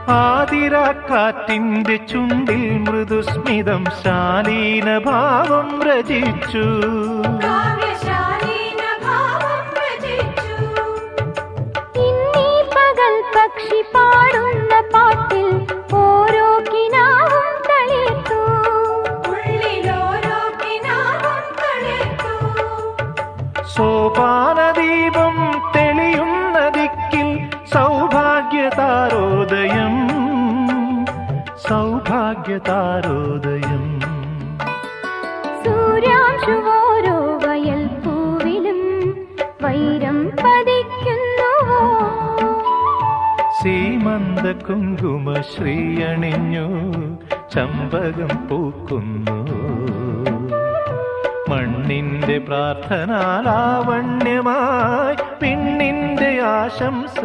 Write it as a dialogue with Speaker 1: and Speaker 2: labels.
Speaker 1: ആതിരാക്കാറ്റിന്റെ ചുണ്ടിൽ മൃദുസ്മിതം ശാലീനഭാവം രചിച്ചു.
Speaker 2: ഇന്നീ പകൽ പക്ഷി പാടുന്ന പാട്ടിൽ ഓരോ കിനാവും തളിർത്തു.
Speaker 1: സോപാനദീപം തെളിയുന്ന ദിക്കിൽ സൗഭാഗ്യതാരോദയം, സൗഭാഗ്യതാരോദയം.
Speaker 2: സൂര്യാംശുവോരോ വയൽ പൂവിലും വൈരം പതിക്കുന്നുവോ.
Speaker 1: സീമന്ത കുങ്കുമ ശ്രീയണിഞ്ഞു ചമ്പകം പൂക്കുന്നു. മണ്ണിന്റെ പ്രാർത്ഥനാലാവണ്യമായി, പിന്നിന്റെ ആശംസയായി,